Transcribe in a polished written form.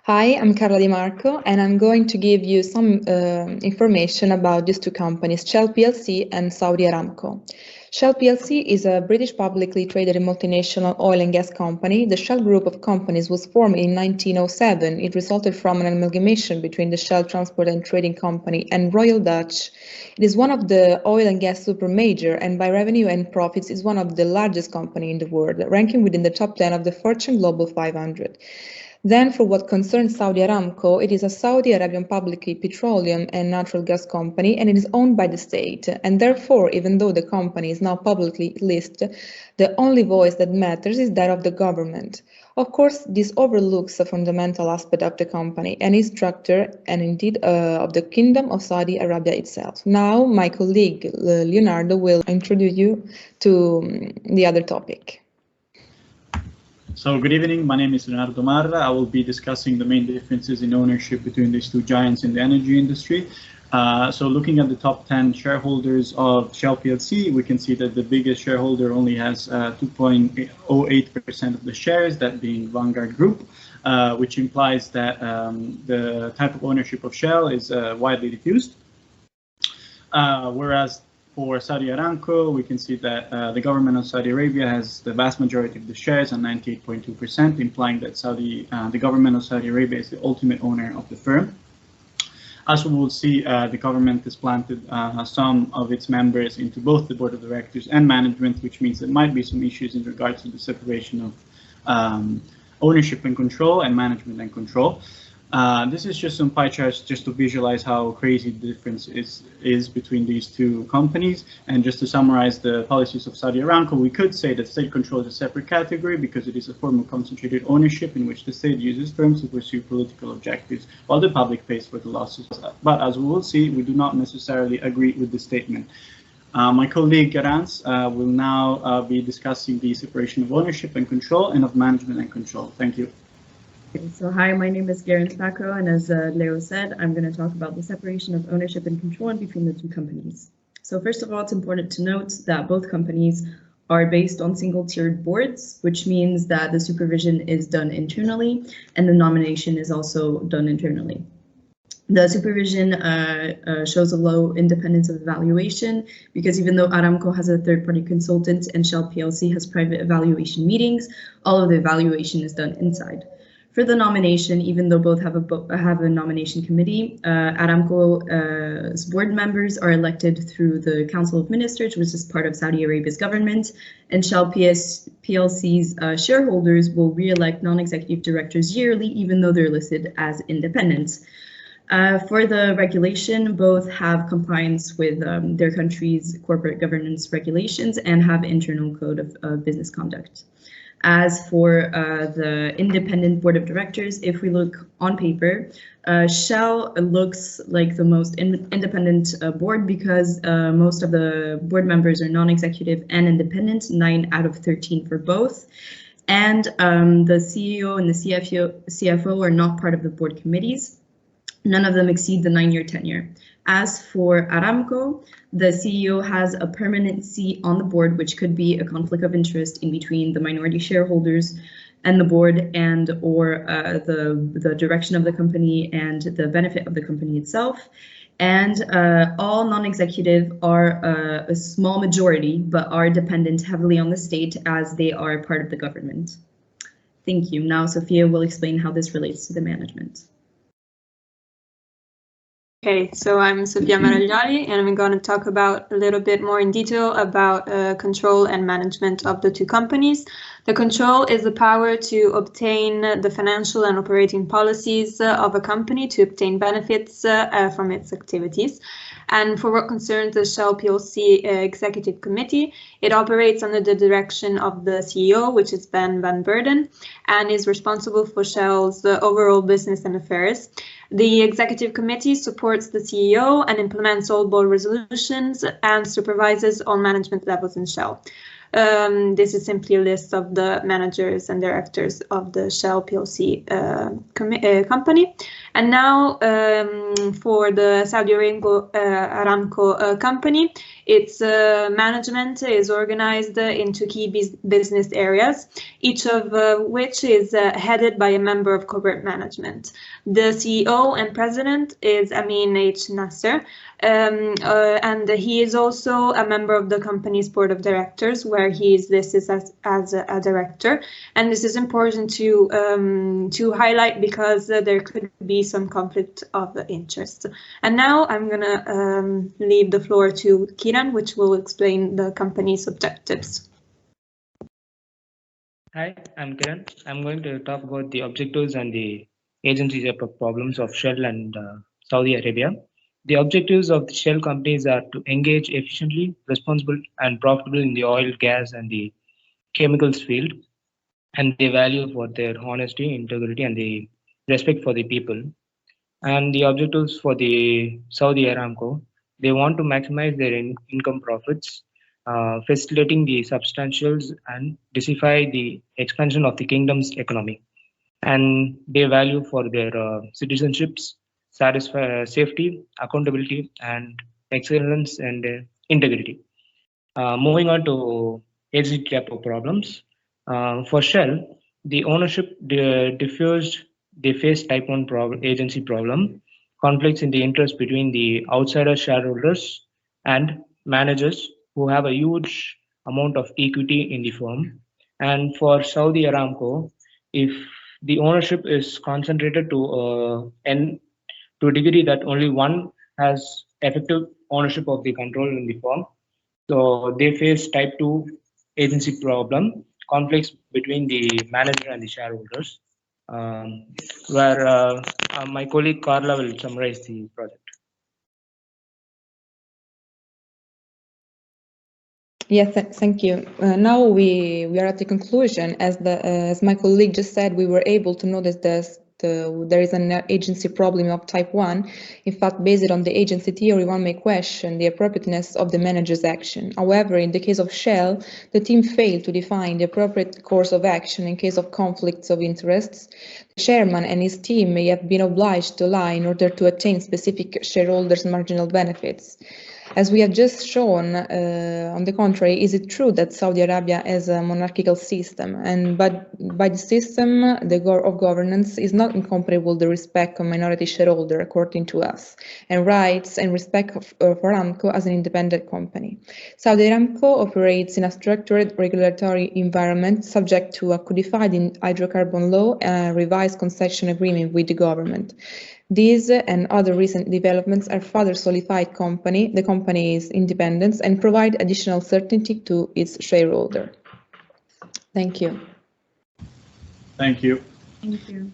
Hi, I'm Carla Di Marco, and I'm going to give you some information about these two companies, Shell plc and Saudi Aramco. Shell plc is a British publicly traded multinational oil and gas company. The Shell group of companies was formed in 1907. It resulted from an amalgamation between the Shell Transport and Trading Company and Royal Dutch. It is one of the oil and gas super major, and by revenue and profits is one of the largest company in the world, ranking within the top 10 of the Fortune Global 500. Then, for what concerns Saudi Aramco, it is a Saudi Arabian publicly petroleum and natural gas company, and it is owned by the state. And therefore, even though the company is now publicly listed, the only voice that matters is that of the government. Of course, this overlooks a fundamental aspect of the company and its structure, and indeed of the Kingdom of Saudi Arabia itself. Now, my colleague Leonardo will introduce you to the other topic. So good evening, my name is Leonardo Marra. I will be discussing the main differences in ownership between these two giants in the energy industry. So looking at the top 10 shareholders of Shell plc, we can see that the biggest shareholder only has 2.08% of the shares, that being Vanguard Group, which implies that the type of ownership of Shell is widely diffused. Whereas for Saudi Aramco, we can see that the government of Saudi Arabia has the vast majority of the shares at 98.2%, implying that the government of Saudi Arabia is the ultimate owner of the firm. As we will see, the government has planted some of its members into both the board of directors and management, which means there might be some issues in regards to the separation of ownership and control and management and control. This is just some pie charts just to visualize how crazy the difference is between these two companies. And just to summarize the policies of Saudi Aramco, we could say that state control is a separate category because it is a form of concentrated ownership in which the state uses firms to pursue political objectives while the public pays for the losses. But as we will see, we do not necessarily agree with this statement. My colleague Garance will now be discussing the separation of ownership and control and of management and control. Thank you. So hi, my name is Garen Spacco, and as Leo said, I'm going to talk about the separation of ownership and control between the two companies. So first of all, it's important to note that both companies are based on single-tiered boards, which means that the supervision is done internally and the nomination is also done internally. The supervision shows a low independence of evaluation because even though Aramco has a third-party consultant and Shell plc has private evaluation meetings, all of the evaluation is done inside. For the nomination, even though both have a nomination committee, Aramco's board members are elected through the Council of Ministers, which is part of Saudi Arabia's government, and Shell plc's shareholders will re-elect non-executive directors yearly, even though they're listed as independent. For the regulation, both have compliance with their country's corporate governance regulations and have internal code of business conduct. As for the independent board of directors, if we look on paper, Shell looks like the most independent board because most of the board members are non-executive and independent, 9 out of 13 for both. And the CEO and the CFO are not part of the board committees. None of them exceed the 9-year tenure. As for Aramco, the CEO has a permanent seat on the board, which could be a conflict of interest in between the minority shareholders and the board and or the direction of the company and the benefit of the company itself. And all non-executive are a small majority, but are dependent heavily on the state as they are part of the government. Thank you. Now, Sophia will explain how this relates to the management. Okay, so I'm Sofia Maraglioli, and I'm going to talk about a little bit more in detail about control and management of the two companies. The control is the power to obtain the financial and operating policies of a company to obtain benefits from its activities. And for what concerns the Shell plc Executive Committee, it operates under the direction of the CEO, which is Ben van Beurden, and is responsible for Shell's overall business and affairs. The Executive Committee supports the CEO and implements all board resolutions and supervises all management levels in Shell. This is simply a list of the managers and directors of the Shell plc company. And now for the Saudi Aramco company, Its management is organized into key business areas, each of which is headed by a member of corporate management. The CEO and president is Amin H. Nasser, and he is also a member of the company's board of directors, where he is listed as a director. And this is important to highlight because there could be some conflict of interest. And now I'm going to leave the floor to Kiran, which will explain the company's objectives. Hi, I'm Kiran. I'm going to talk about the objectives and the agencies problems of Shell and Saudi Arabia. The objectives of the Shell companies are to engage efficiently, responsible, and profitable in the oil, gas, and the chemicals field, and they value for their honesty, integrity, and the respect for the people. And the objectives for the Saudi Aramco, they want to maximize their income profits, facilitating the substantials and diversify the expansion of the kingdom's economy. And they value for their citizenships, safety, accountability, and excellence and integrity. Moving on to exit capital problems. For Shell, the ownership diffused, they face type 1 agency problem, conflicts in the interest between the outsider shareholders and managers who have a huge amount of equity in the firm. And for Saudi Aramco, if the ownership is concentrated to a degree that only one has effective ownership of the control in the firm, so they face type 2 agency problem, conflicts between the manager and the shareholders, where my colleague Carlo will summarize the project. Yes, thank you. Now we are at the conclusion. As my colleague just said, we were able to notice there is an agency problem of type 1. In fact, based on the agency theory, one may question the appropriateness of the manager's action. However, in the case of Shell, the team failed to define the appropriate course of action in case of conflicts of interests. The chairman and his team may have been obliged to lie in order to attain specific shareholders' marginal benefits. As we have just shown, on the contrary, is it true that Saudi Arabia has a monarchical system, and by the system of governance is not incompatible with the respect of minority shareholder, according to us, and rights and respect for Aramco as an independent company. Saudi Aramco operates in a structured regulatory environment subject to a codified hydrocarbon law and a revised concession agreement with the government. These and other recent developments are further solidified the company's independence and provide additional certainty to its shareholder. Thank you. Thank you. Thank you.